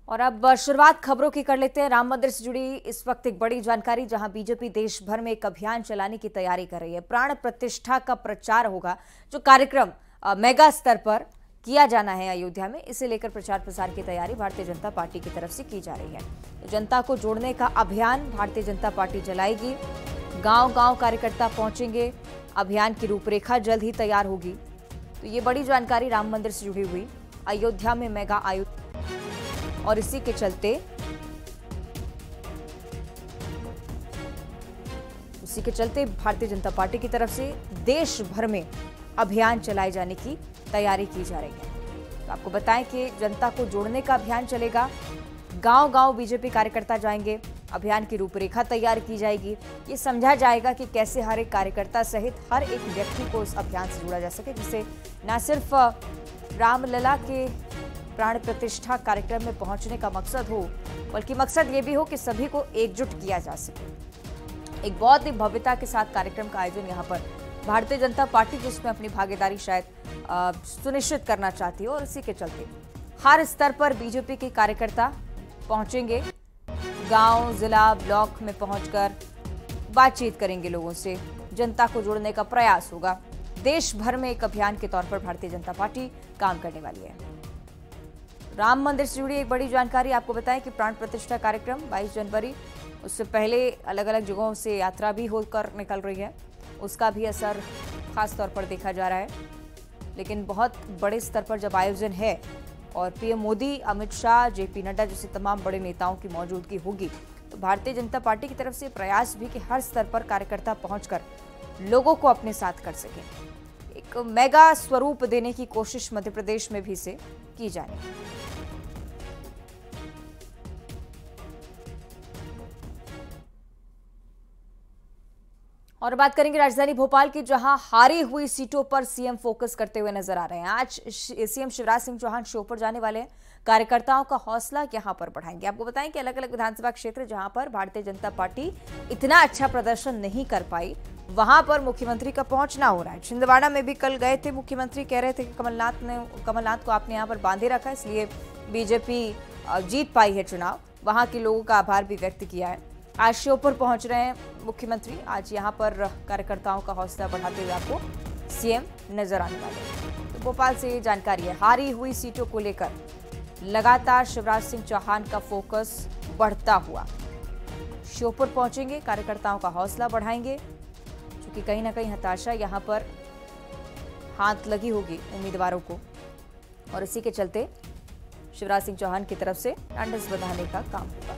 और अब शुरुआत खबरों की कर लेते हैं। राम मंदिर से जुड़ी इस वक्त एक बड़ी जानकारी, जहां बीजेपी देश भर में एक अभियान चलाने की तैयारी कर रही है। प्राण प्रतिष्ठा का प्रचार होगा, जो कार्यक्रम मेगा स्तर पर किया जाना है अयोध्या में। इसे लेकर प्रचार प्रसार की तैयारी भारतीय जनता पार्टी की तरफ से की जा रही है। तो जनता को जोड़ने का अभियान भारतीय जनता पार्टी चलाएगी। गांव गांव कार्यकर्ता पहुंचेंगे। अभियान की रूपरेखा जल्द ही तैयार होगी। तो ये बड़ी जानकारी राम मंदिर से जुड़ी हुई। अयोध्या में मेगा आयोजन, और इसी के चलते भारतीय जनता पार्टी की तरफ से देश भर में अभियान चलाए जाने की तैयारी की जा रही है। तो आपको बताएं कि जनता को जोड़ने का अभियान चलेगा। गांव गांव बीजेपी कार्यकर्ता जाएंगे। अभियान की रूपरेखा तैयार की जाएगी। ये समझा जाएगा कि कैसे हर एक कार्यकर्ता सहित हर एक व्यक्ति को इस अभियान से जोड़ा जा सके, जिससे न सिर्फ रामलला के प्राण प्रतिष्ठा कार्यक्रम में पहुंचने का मकसद हो, बल्कि मकसद ये भी हो कि सभी को एकजुट किया जा सके। एक बहुत ही भव्यता के साथ कार्यक्रम का आयोजन यहाँ पर भारतीय जनता पार्टी, जिसमें अपनी भागीदारी शायद सुनिश्चित करना चाहती है, और इसी के चलते हर स्तर पर बीजेपी के कार्यकर्ता पहुंचेंगे। गांव, जिला, ब्लॉक में पहुंचकर बातचीत करेंगे लोगों से। जनता को जोड़ने का प्रयास होगा। देश भर में एक अभियान के तौर पर भारतीय जनता पार्टी काम करने वाली है। राम मंदिर से जुड़ी एक बड़ी जानकारी आपको बताएं कि प्राण प्रतिष्ठा कार्यक्रम 22 जनवरी, उससे पहले अलग अलग जगहों से यात्रा भी होकर निकल रही है। उसका भी असर खास तौर पर देखा जा रहा है। लेकिन बहुत बड़े स्तर पर जब आयोजन है और पीएम मोदी, अमित शाह, जेपी नड्डा जैसे तमाम बड़े नेताओं की मौजूदगी होगी, तो भारतीय जनता पार्टी की तरफ से प्रयास भी कि हर स्तर पर कार्यकर्ता पहुंचकर लोगों को अपने साथ कर सकें। एक मेगा स्वरूप देने की कोशिश मध्य प्रदेश में भी से की जाएगी। और बात करेंगे राजधानी भोपाल की, जहां हारी हुई सीटों पर सीएम फोकस करते हुए नजर आ रहे हैं। आज सीएम शिवराज सिंह चौहान शो पर जाने वाले हैं। कार्यकर्ताओं का हौसला यहां पर बढ़ाएंगे। आपको बताएं कि अलग अलग विधानसभा क्षेत्र जहां पर भारतीय जनता पार्टी इतना अच्छा प्रदर्शन नहीं कर पाई, वहां पर मुख्यमंत्री का पहुंचना हो रहा है। छिंदवाड़ा में भी कल गए थे मुख्यमंत्री, कह रहे थे कि कमलनाथ को आपने यहाँ पर बांधे रखा, इसलिए बीजेपी जीत पाई है चुनाव। वहां के लोगों का आभार भी व्यक्त किया है। आज शो पर पहुंच रहे हैं मुख्यमंत्री। आज यहां पर कार्यकर्ताओं का हौसला बढ़ाते हुए आपको सीएम नजर आने वाले हैं। तो भोपाल से ये जानकारी है। हारी हुई सीटों को लेकर लगातार शिवराज सिंह चौहान का फोकस बढ़ता हुआ। शो पर पहुंचेंगे, कार्यकर्ताओं का हौसला बढ़ाएंगे, क्योंकि कहीं ना कहीं हताशा यहां पर हाथ लगी होगी उम्मीदवारों को, और इसी के चलते शिवराज सिंह चौहान की तरफ से ढांढस बंधाने का काम होगा।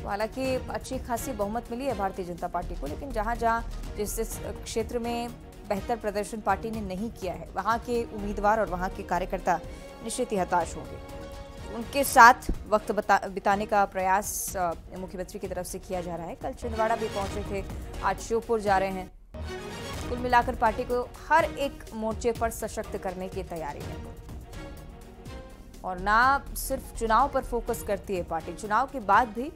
हालांकि अच्छी खासी बहुमत मिली है भारतीय जनता पार्टी को, लेकिन जहां जहां जिस क्षेत्र में बेहतर प्रदर्शन पार्टी ने नहीं किया है, वहां के उम्मीदवार और वहां के कार्यकर्ता निश्चित ही हताश होंगे। उनके साथ वक्त बिताने का प्रयास मुख्यमंत्री की तरफ से किया जा रहा है। कल छिंदवाड़ा भी पहुंचे थे, आज श्योपुर जा रहे हैं। कुल मिलाकर पार्टी को हर एक मोर्चे पर सशक्त करने की तैयारी है, और ना सिर्फ चुनाव पर फोकस करती है पार्टी, चुनाव के बाद भी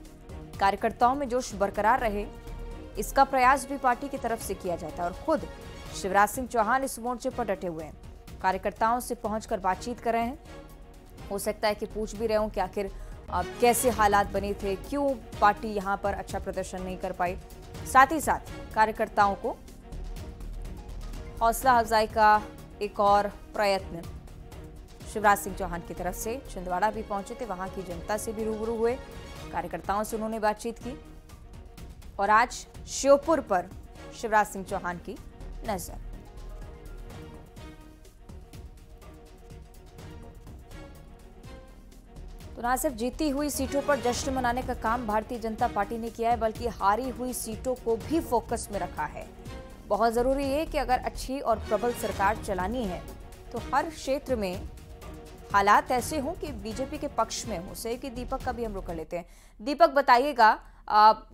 कार्यकर्ताओं में जोश बरकरार रहे, इसका प्रयास भी पार्टी की तरफ से किया जाता है। और खुद शिवराज सिंह चौहान इस मोर्चे पर डटे हुए हैं। कार्यकर्ताओं से पहुंचकर बातचीत कर रहे हैं। हो सकता है कि पूछ भी रहे हों कि आखिर कैसे हालात बने थे, क्यों पार्टी यहां पर अच्छा प्रदर्शन नहीं कर पाई। साथ ही साथ कार्यकर्ताओं को हौसला अफजाई का एक और प्रयत्न शिवराज सिंह चौहान की तरफ से। छिंदवाड़ा भी पहुंचे थे, वहां की जनता से भी रूबरू हुए, कार्यकर्ताओं से उन्होंने बातचीत की, और आज श्योपुर पर शिवराज सिंह चौहान की नजर। तो न सिर्फ जीती हुई सीटों पर जश्न मनाने का काम भारतीय जनता पार्टी ने किया है, बल्कि हारी हुई सीटों को भी फोकस में रखा है। बहुत जरूरी है कि अगर अच्छी और प्रबल सरकार चलानी है, तो हर क्षेत्र में हालात ऐसे हों कि बीजेपी के पक्ष में हो। सही कि दीपक का भी हम रुख कर लेते हैं। दीपक, बताइएगा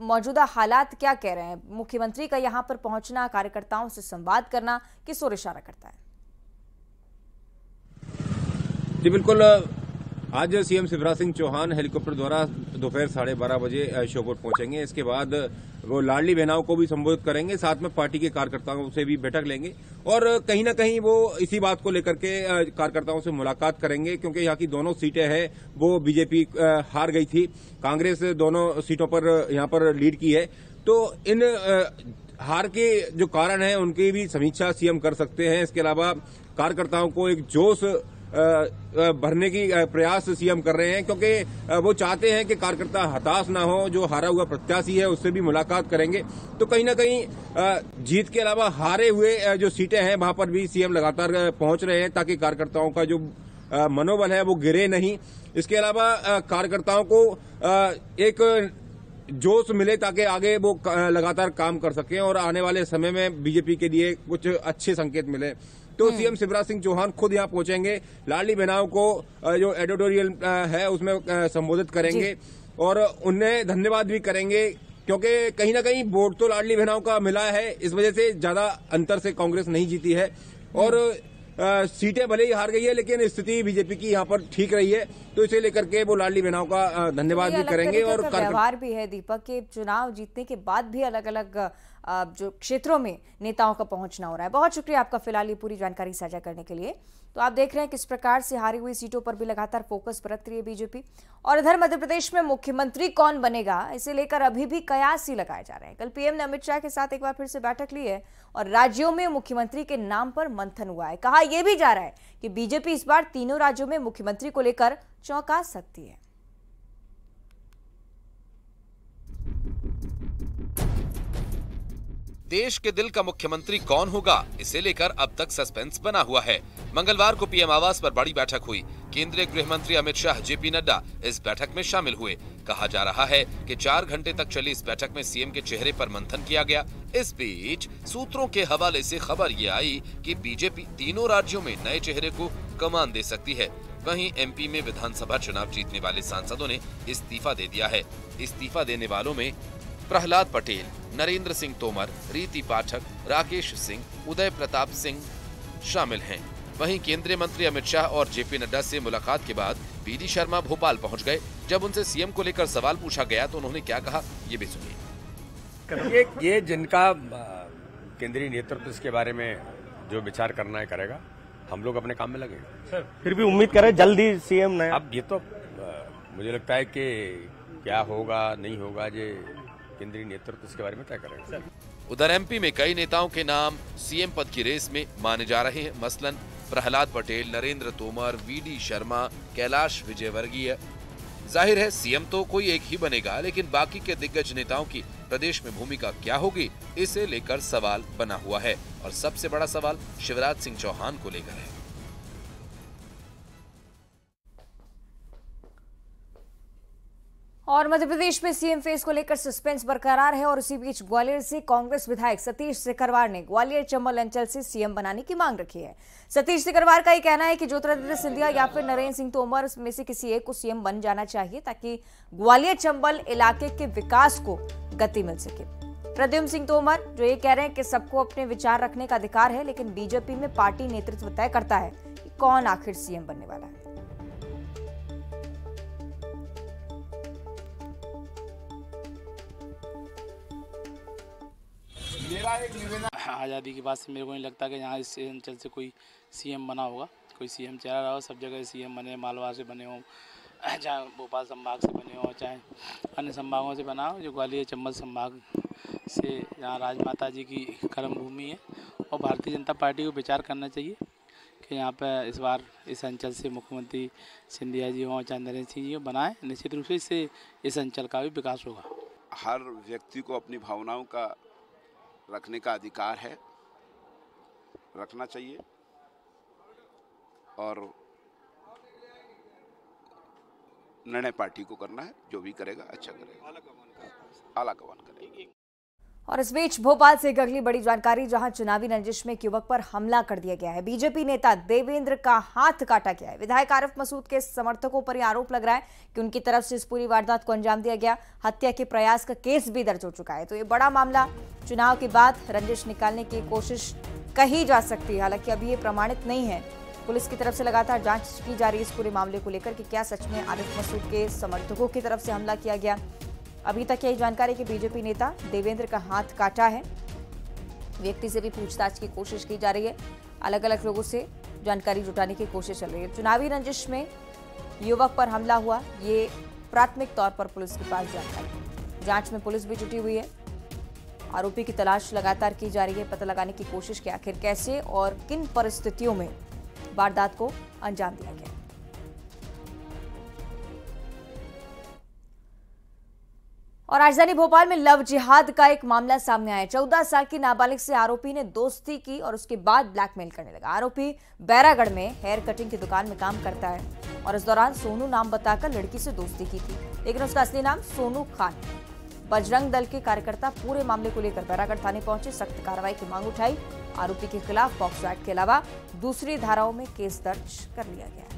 मौजूदा हालात क्या कह रहे हैं? मुख्यमंत्री का यहां पर पहुंचना, कार्यकर्ताओं से संवाद करना किस ओर इशारा करता है? जी बिल्कुल, आज सीएम शिवराज सिंह चौहान हेलीकॉप्टर द्वारा दोपहर 12:30 बजे श्योपुर पहुंचेंगे। इसके बाद वो लाडली बहनाओं को भी संबोधित करेंगे, साथ में पार्टी के कार्यकर्ताओं से भी बैठक लेंगे और कहीं ना कहीं वो इसी बात को लेकर के कार्यकर्ताओं से मुलाकात करेंगे, क्योंकि यहाँ की दोनों सीटें हैं वो बीजेपी हार गई थी, कांग्रेस दोनों सीटों पर यहाँ पर लीड की है। तो इन हार के जो कारण है उनकी भी समीक्षा सीएम कर सकते हैं। इसके अलावा कार्यकर्ताओं को एक जोश भरने की प्रयास सीएम कर रहे हैं, क्योंकि वो चाहते हैं कि कार्यकर्ता हताश ना हो। जो हारा हुआ प्रत्याशी है उससे भी मुलाकात करेंगे। तो कहीं ना कहीं जीत के अलावा हारे हुए जो सीटें हैं वहां पर भी सीएम लगातार पहुंच रहे हैं, ताकि कार्यकर्ताओं का जो मनोबल है वो गिरे नहीं। इसके अलावा कार्यकर्ताओं को एक जोश मिले ताकि आगे वो लगातार काम कर सकें और आने वाले समय में बीजेपी के लिए कुछ अच्छे संकेत मिले। तो सीएम शिवराज सिंह चौहान खुद यहाँ पहुंचेंगे, लाडली बहनाओं को जो एडिटोरियल है उसमें संबोधित करेंगे और उन्हें धन्यवाद भी करेंगे, क्योंकि कहीं ना कहीं वोट तो लाडली बहनाओं का मिला है, इस वजह से ज्यादा अंतर से कांग्रेस नहीं जीती है और सीटें भले ही हार गई है लेकिन स्थिति बीजेपी की यहाँ पर ठीक रही है। तो इसे लेकर के वो लाडली बहनाओं का धन्यवाद भी करेंगे। और व्यवहार भी है दीपक के चुनाव जीतने के बाद भी अलग अलग जो क्षेत्रों में नेताओं का पहुंचना हो रहा है। बहुत शुक्रिया आपका फिलहाल ये पूरी जानकारी साझा करने के लिए। तो आप देख रहे हैं किस प्रकार से हारी हुई सीटों पर भी लगातार फोकस बरत रही है बीजेपी। और इधर मध्य प्रदेश में मुख्यमंत्री कौन बनेगा, इसे लेकर अभी भी कयास ही लगाए जा रहे हैं। कल पीएम ने अमित शाह के साथ एक बार फिर से बैठक ली है और राज्यों में मुख्यमंत्री के नाम पर मंथन हुआ है। कहा यह भी जा रहा है कि बीजेपी इस बार तीनों राज्यों में मुख्यमंत्री को लेकर चौंका सकती है। देश के दिल का मुख्यमंत्री कौन होगा, इसे लेकर अब तक सस्पेंस बना हुआ है। मंगलवार को पीएम आवास पर बड़ी बैठक हुई। केंद्रीय गृह मंत्री अमित शाह, जेपी नड्डा इस बैठक में शामिल हुए। कहा जा रहा है कि 4 घंटे तक चली इस बैठक में सीएम के चेहरे पर मंथन किया गया। इस बीच सूत्रों के हवाले से खबर ये आई कि बीजेपी तीनों राज्यों में नए चेहरे को कमान दे सकती है। वहीं एमपी में विधानसभा चुनाव जीतने वाले सांसदों ने इस्तीफा दे दिया है। इस्तीफा देने वालों में प्रहलाद पटेल, नरेंद्र सिंह तोमर, रीति पाठक, राकेश सिंह, उदय प्रताप सिंह शामिल हैं। वहीं केंद्रीय मंत्री अमित शाह और जेपी नड्डा से मुलाकात के बाद वीडी शर्मा भोपाल पहुंच गए। जब उनसे सीएम को लेकर सवाल पूछा गया तो उन्होंने क्या कहा, ये भी सुनिए। ये जिनका केंद्रीय नेतृत्व इसके बारे में जो विचार करना है करेगा, हम लोग अपने काम में लगेंगे। सर फिर भी उम्मीद करें जल्दी सीएम नया। अब ये तो मुझे लगता है कि क्या होगा नहीं होगा ये केंद्रीय नेतृत्व इसके बारे में तय करेगा। उधर एमपी में कई नेताओं के नाम सीएम पद की रेस में माने जा रहे हैं। मसलन प्रहलाद पटेल, नरेंद्र तोमर, वीडी शर्मा, कैलाश विजयवर्गीय। जाहिर है सीएम तो कोई एक ही बनेगा, लेकिन बाकी के दिग्गज नेताओं की प्रदेश में भूमिका क्या होगी, इसे लेकर सवाल बना हुआ है। और सबसे बड़ा सवाल शिवराज सिंह चौहान को लेकर है। और मध्य प्रदेश में सीएम फेस को लेकर सस्पेंस बरकरार है और इसी बीच ग्वालियर से कांग्रेस विधायक सतीश सिकरवार ने ग्वालियर चंबल अंचल से सीएम बनाने की मांग रखी है। सतीश सिकरवार का ये कहना है कि ज्योतिरादित्य सिंधिया या फिर नरेंद्र सिंह तोमर में से किसी एक को सीएम बन जाना चाहिए, ताकि ग्वालियर चंबल इलाके के विकास को गति मिल सके। प्रद्युम्न सिंह तोमर जो ये कह रहे हैं कि सबको अपने विचार रखने का अधिकार है, लेकिन बीजेपी में पार्टी नेतृत्व तय करता है कि कौन आखिर सीएम बनने वाला है। आज़ादी के बाद से मेरे को नहीं लगता कि यहाँ इस अंचल से कोई सीएम बना होगा, कोई सीएम चेहरा रहा हो। सब जगह सीएम बने, मालवा से बने हों, चाहे भोपाल संभाग से बने हों, चाहे अन्य संभागों से बना हो। जो ग्वालियर चंबल संभाग से यहाँ राजमाता जी की कर्म भूमि है और भारतीय जनता पार्टी को विचार करना चाहिए कि यहाँ पर इस बार इस अंचल से मुख्यमंत्री सिंधिया जी हों, चाहे नरेंद्र सिंह जी हों, बनाएं। निश्चित रूप से इससे इस अंचल का भी विकास होगा। हर व्यक्ति को अपनी भावनाओं का रखने का अधिकार है, रखना चाहिए और निर्णय पार्टी को करना है। जो भी करेगा अच्छा करेगा, आला कमान करेगा। और इस बीच भोपाल से एक अगली बड़ी जानकारी, जहां चुनावी रंजिश में एक युवक पर हमला कर दिया गया है। बीजेपी नेता देवेंद्र का हाथ काटा गया है। विधायक आरिफ मसूद के समर्थकों पर यह आरोप लग रहा है कि उनकी तरफ से इस पूरी वारदात को अंजाम दिया गया। हत्या के प्रयास का केस भी दर्ज हो चुका है। तो ये बड़ा मामला चुनाव के बाद रंजिश निकालने की कोशिश कही जा सकती है। हालांकि अभी ये प्रमाणित नहीं है पुलिस की तरफ से लगातार जांच की जा रही है इस पूरे मामले को लेकर कि क्या सच में आरिफ मसूद के समर्थकों की तरफ से हमला किया गया। अभी तक यही जानकारी कि बीजेपी नेता देवेंद्र का हाथ काटा है। व्यक्ति से भी पूछताछ की कोशिश की जा रही है। अलग अलग लोगों से जानकारी जुटाने की कोशिश चल रही है। चुनावी रंजिश में युवक पर हमला हुआ, ये प्राथमिक तौर पर पुलिस के पास जानकारी। जांच में पुलिस भी जुटी हुई है। आरोपी की तलाश लगातार की जा रही है। पता लगाने की कोशिश कि आखिर कैसे और किन परिस्थितियों में वारदात को अंजाम दिया गया। और राजधानी भोपाल में लव जिहाद का एक मामला सामने आया। 14 साल की नाबालिग से आरोपी ने दोस्ती की और उसके बाद ब्लैकमेल करने लगा। आरोपी बैरागढ़ में हेयर कटिंग की दुकान में काम करता है और इस दौरान सोनू नाम बताकर लड़की से दोस्ती की थी, लेकिन उसका असली नाम सोनू खान। बजरंग दल के कार्यकर्ता पूरे मामले को लेकर बैरागढ़ थाने पहुंचे, सख्त कार्रवाई की मांग उठाई। आरोपी के खिलाफ पॉक्सो एक्ट के अलावा दूसरी धाराओं में केस दर्ज कर लिया गया है।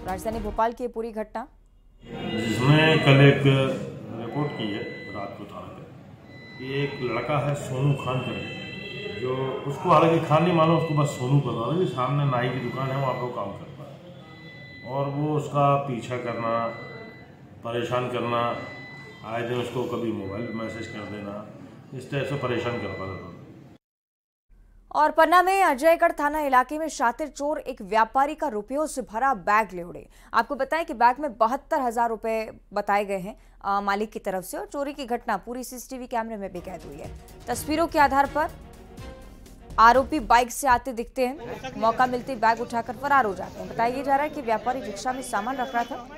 राजधानी भोपाल की पूरी घटना जिसमें कल एक रिपोर्ट की है रात को थाने पे कि एक लड़का है सोनू खान करके, जो उसको हालांकि खान नहीं मालूम, उसको बस सोनू पता था कि सामने नाई की दुकान है, वहाँ पे वो काम करता है और वो उसका पीछा करना, परेशान करना, आए दिन उसको कभी मोबाइल मैसेज कर देना, इस तरह से परेशान करता था। और पन्ना में अजयगढ़ थाना इलाके में शातिर चोर एक व्यापारी का रुपयों से भरा बैग ले उड़े। आपको बताएं कि बैग में 72,000 रुपए बताए गए हैं मालिक की तरफ से और चोरी की घटना पूरी सीसीटीवी कैमरे में भी कैद हुई है। तस्वीरों के आधार पर आरोपी बाइक से आते दिखते हैं, मौका मिलते बैग उठाकर फरार हो जाते हैं। बताया जा रहा है कि व्यापारी रिक्शा में सामान रख रहा था।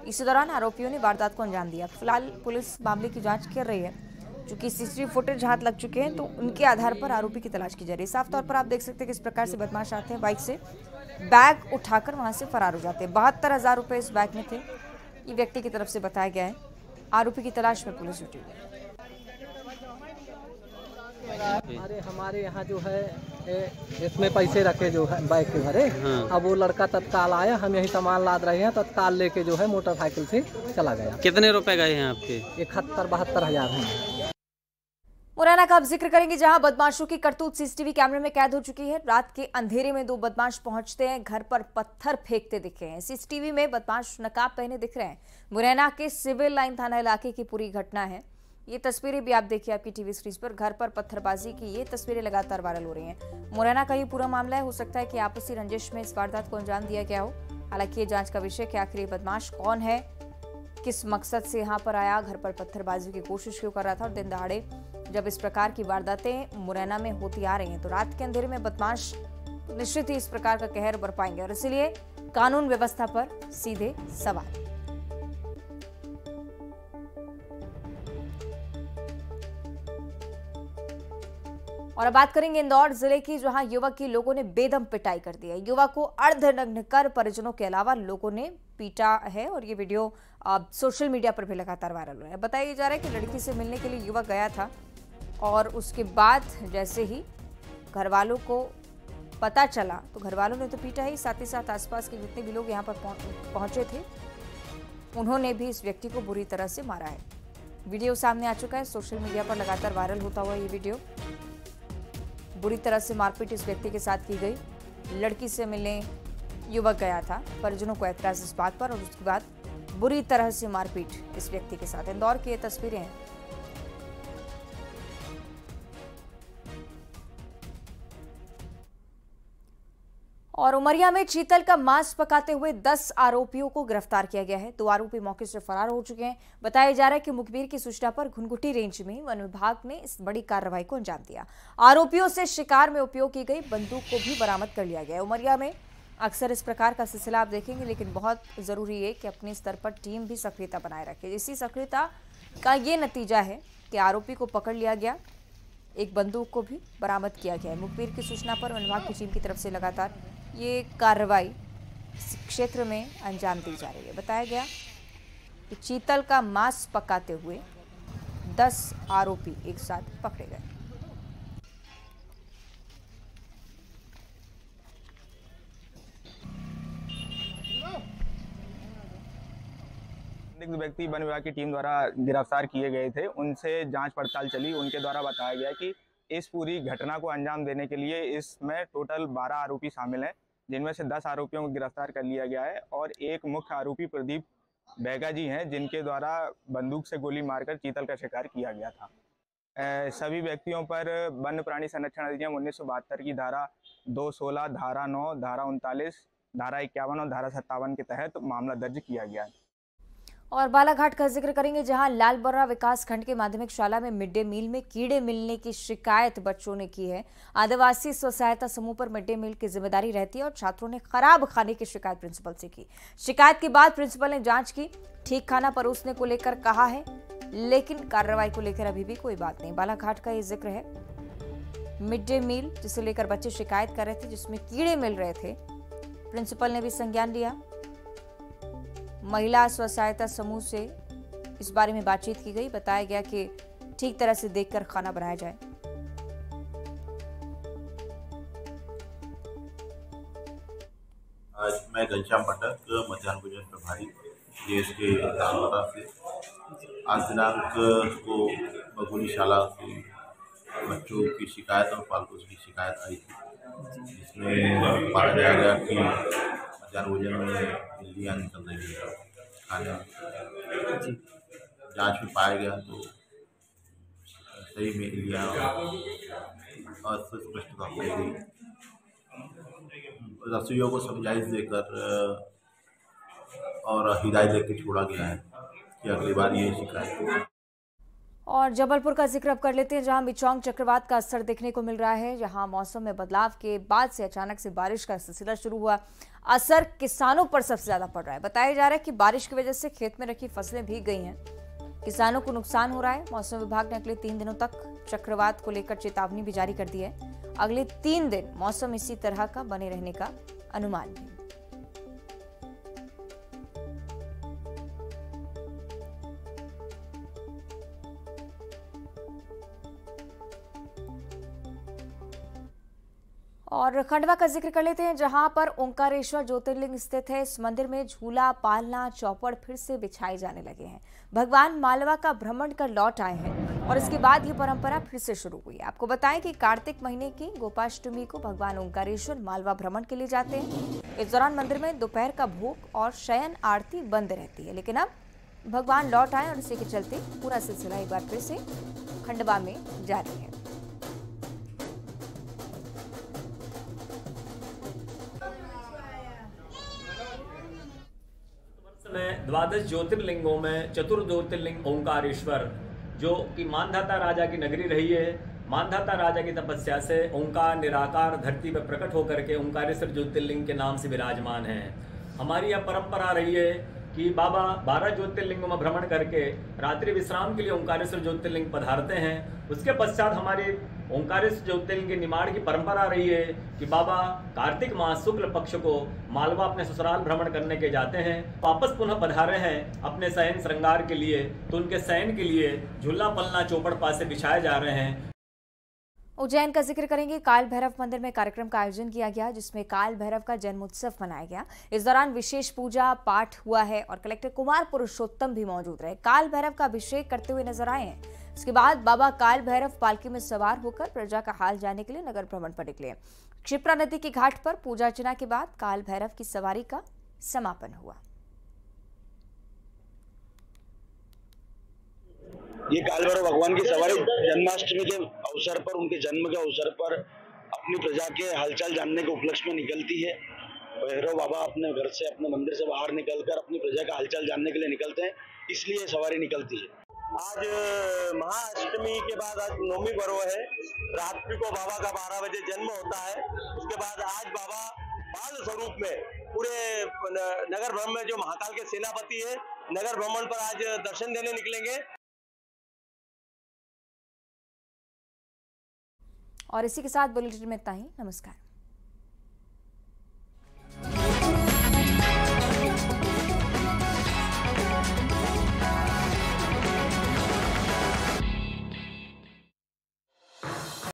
इसी दौरान आरोपियों ने वारदात को अंजाम दिया। फिलहाल पुलिस मामले की जांच कर रही है। चूंकि सीसीटीवी फुटेज हाथ लग चुके हैं तो उनके आधार पर आरोपी की तलाश की जा रही है। साफ तौर पर आप देख सकते हैं किस प्रकार से बदमाश आते हैं, बाइक से बैग उठाकर वहां से फरार हो जाते हैं। 72,000 रुपए इस बैग में थे, ये व्यक्ति की तरफ से बताया गया है। आरोपी की तलाश में पुलिस जुटी हुई है। अरे हमारे यहाँ जो है इसमें पैसे रखे जो है बाइक के भरे। अब वो लड़का तत्काल आया, हम यही सामान लाद रहे हैं, तत्काल लेके जो है मोटरसाइकिल से चला गया। कितने रुपए गए हैं आपके? 71-72 हजार हैं। मुरैना का अब जिक्र करेंगे, जहां बदमाशों की करतूत सीसीटीवी कैमरे में कैद हो चुकी है। रात के अंधेरे में दो बदमाश पहुंचते हैं, घर पर पत्थर फेंकते दिखे हैं। सीसीटीवी में बदमाश नकाब पहने दिख रहे हैं। मुरैना के सिविल लाइन थाना इलाके की पूरी घटना है। ये तस्वीरें भी आप देखिए आपकी टीवी स्क्रीन पर। घर पर पत्थरबाजी की ये तस्वीरें लगातार वायरल हो रही हैं। मुरैना का ये पूरा मामला है। हो सकता है कि आपसी रंजिश में इस वारदात को अंजाम दिया गया हो। हालांकि ये जांच का विषय कि आखिर ये बदमाश कौन है, किस मकसद से यहाँ पर आया, घर पर पत्थरबाजी की कोशिश क्यों कर रहा था। और दिन दहाड़े जब इस प्रकार की वारदातें मुरैना में होती आ रही हैं तो रात के अंधेरे में बदमाश निश्चित ही इस प्रकार का कहर बरपाएंगे और इसलिए कानून व्यवस्था पर सीधे सवाल। और अब बात करेंगे इंदौर जिले की, जहां युवक की लोगों ने बेदम पिटाई कर दी है। युवक को अर्धनग्न कर परिजनों के अलावा लोगों ने पीटा है और ये वीडियो सोशल मीडिया पर भी लगातार वायरल हो रहा है। बताया जा रहा है कि लड़की से मिलने के लिए युवक गया था और उसके बाद जैसे ही घर वालों को पता चला तो घर वालों ने तो पीटा ही, साथ ही साथ आसपास के जितने भी लोग यहाँ पर पहुंचे थे उन्होंने भी इस व्यक्ति को बुरी तरह से मारा है। वीडियो सामने आ चुका है, सोशल मीडिया पर लगातार वायरल होता हुआ ये वीडियो। बुरी तरह से मारपीट इस व्यक्ति के साथ की गई। लड़की से मिलने युवक गया था, परिजनों को ऐतराज इस बात पर और उसके बाद बुरी तरह से मारपीट इस व्यक्ति के साथ। इंदौर की ये तस्वीरें हैं। और उमरिया में चीतल का मांस पकाते हुए 10 आरोपियों को गिरफ्तार किया गया है। 2 आरोपी मौके से फरार हो चुके हैं। बताया जा रहा है कि मुखबिर की सूचना पर घुनघुटी रेंज में वन विभाग ने इस बड़ी कार्रवाई को अंजाम दिया। आरोपियों से शिकार में उपयोग की गई बंदूक को भी बरामद कर लिया गया है। उमरिया में अक्सर इस प्रकार का सिलसिला आप देखेंगे, लेकिन बहुत जरूरी है कि अपने स्तर पर टीम भी सक्रियता बनाए रखे। इसी सक्रियता का ये नतीजा है कि आरोपी को पकड़ लिया गया, एक बंदूक को भी बरामद किया गया है। मुखबिर की सूचना पर वन विभाग की टीम की तरफ से लगातार ये कार्रवाई क्षेत्र में अंजाम दी जा रही है। बताया गया कि चीतल का मांस पकाते हुए 10 आरोपी एक साथ पकड़े गए। संदिग्ध व्यक्ति वन विभाग की टीम द्वारा गिरफ्तार किए गए थे, उनसे जांच पड़ताल चली। उनके द्वारा बताया गया कि इस पूरी घटना को अंजाम देने के लिए इसमें टोटल 12 आरोपी शामिल हैं, जिनमें से 10 आरोपियों को गिरफ्तार कर लिया गया है और एक मुख्य आरोपी प्रदीप बैगा जी हैं, जिनके द्वारा बंदूक से गोली मारकर चीतल का शिकार किया गया था। सभी व्यक्तियों पर वन्य प्राणी संरक्षण अधिनियम 1972 की धारा 216, धारा 9, धारा 39, धारा 51 और धारा 57 के तहत मामला दर्ज किया गया है। और बालाघाट का जिक्र करेंगे, जहां लालबर्रा विकास खंड के माध्यमिक शाला में मिड डे मील में कीड़े मिलने की शिकायत बच्चों ने की है। आदिवासी स्व सहायता समूह पर मिड डे मील की जिम्मेदारी रहती है और छात्रों ने खराब खाने की शिकायत प्रिंसिपल से की। शिकायत के बाद प्रिंसिपल ने जांच की, ठीक खाना परोसने को लेकर कहा है, लेकिन कार्रवाई को लेकर अभी भी कोई बात नहीं। बालाघाट का ये जिक्र है, मिड डे मील जिसे लेकर बच्चे शिकायत कर रहे थे, जिसमें कीड़े मिल रहे थे। प्रिंसिपल ने भी संज्ञान लिया। महिला स्व सहायता समूह से इस बारे में बातचीत की गई। बताया गया कि ठीक तरह से देखकर खाना बनाया जाए। आज मैं घनश्याम पाठक, मध्याह्न भोजन प्रभारी देश के लालबर्रा से। आज दिनांक को बगोली शाला के बच्चों की शिकायत और पालकों की शिकायत आई थी, जिसमें पाया गया कि मध्याह्न भोजन में इल्लियाँ निकल रही है खाने में। जांच में पाया गया तो सही में इल्लियाँ अस्पष्टता पाई गई। रसोइयों को समझाइश देकर और हिदायत देकर छोड़ा गया है कि अगली बार ये शिकायत हो। और जबलपुर का जिक्र अब कर लेते हैं, जहां मिचोंग चक्रवात का असर देखने को मिल रहा है। यहां मौसम में बदलाव के बाद से अचानक से बारिश का सिलसिला शुरू हुआ। असर किसानों पर सबसे ज्यादा पड़ रहा है। बताया जा रहा है कि बारिश की वजह से खेत में रखी फसलें भीग गई हैं, किसानों को नुकसान हो रहा है। मौसम विभाग ने अगले 3 दिनों तक चक्रवात को लेकर चेतावनी भी जारी कर दी है। अगले 3 दिन मौसम इसी तरह का बने रहने का अनुमान भी। और खंडवा का जिक्र कर लेते हैं, जहां पर ओंकारेश्वर ज्योतिर्लिंग स्थित है। इस मंदिर में झूला, पालना, चौपड़ फिर से बिछाए जाने लगे हैं। भगवान मालवा का भ्रमण कर लौट आए हैं और इसके बाद ये परंपरा फिर से शुरू हुई है। आपको बताएं कि कार्तिक महीने की गोपाष्टमी को भगवान ओंकारेश्वर मालवा भ्रमण के लिए जाते हैं। इस दौरान मंदिर में दोपहर का भोग और शयन आरती बंद रहती है, लेकिन अब भगवान लौट आए और इसी के चलते पूरा सिलसिला एक बार फिर से खंडवा में जारी है। में 12 ज्योतिर्लिंगों में चतुर्ज्योतिर्लिंग ओंकारेश्वर, जो कि मानधाता राजा की नगरी रही है। मानधाता राजा की तपस्या से ओंकार निराकार धरती पर प्रकट होकर के ओंकारेश्वर ज्योतिर्लिंग के नाम से विराजमान है। हमारी यह परंपरा रही है कि बाबा 12 ज्योतिर्लिंगों में भ्रमण करके रात्रि विश्राम के लिए ओंकारेश्वर ज्योतिर्लिंग पधारते हैं। उसके पश्चात हमारे ओंकारेश्वर ज्योतिर्लिंग के निर्माण की परंपरा रही है कि बाबा कार्तिक मास शुक्ल पक्ष को मालवा अपने ससुराल भ्रमण करने के जाते हैं, वापस पुनः पधारे हैं अपने शयन श्रृंगार के लिए, तो उनके शयन के लिए झूला, पलना, चौपड़ पासे बिछाए जा रहे हैं। उज्जैन का जिक्र करेंगे। काल भैरव मंदिर में कार्यक्रम का आयोजन किया गया, जिसमें काल भैरव का जन्मोत्सव मनाया गया। इस दौरान विशेष पूजा पाठ हुआ है और कलेक्टर कुमार पुरुषोत्तम भी मौजूद रहे। काल भैरव का अभिषेक करते हुए नजर आए हैं। इसके बाद बाबा काल भैरव पालकी में सवार होकर प्रजा का हाल जानने के लिए नगर भ्रमण पर निकले। क्षिप्रा नदी के घाट पर पूजा अर्चना के बाद काल भैरव की सवारी का समापन हुआ। ये काल भैरव भगवान की सवारी जन्माष्टमी के अवसर पर, उनके जन्म के अवसर पर अपनी प्रजा के हालचाल जानने के उपलक्ष्य में निकलती है। भैरव बाबा अपने घर से, अपने मंदिर से बाहर निकलकर अपनी प्रजा का हालचाल जानने के लिए निकलते हैं, इसलिए सवारी निकलती है। आज महाअष्टमी के बाद आज नौमी पर्व है। रात्रि को बाबा का 12 बजे जन्म होता है। उसके बाद आज बाबा बाल स्वरूप में पूरे नगर भ्रमण में, जो महाकाल के सेनापति है, नगर भ्रमण पर आज दर्शन देने निकलेंगे। और इसी के साथ बुलेटिन में इतना ही। नमस्कार।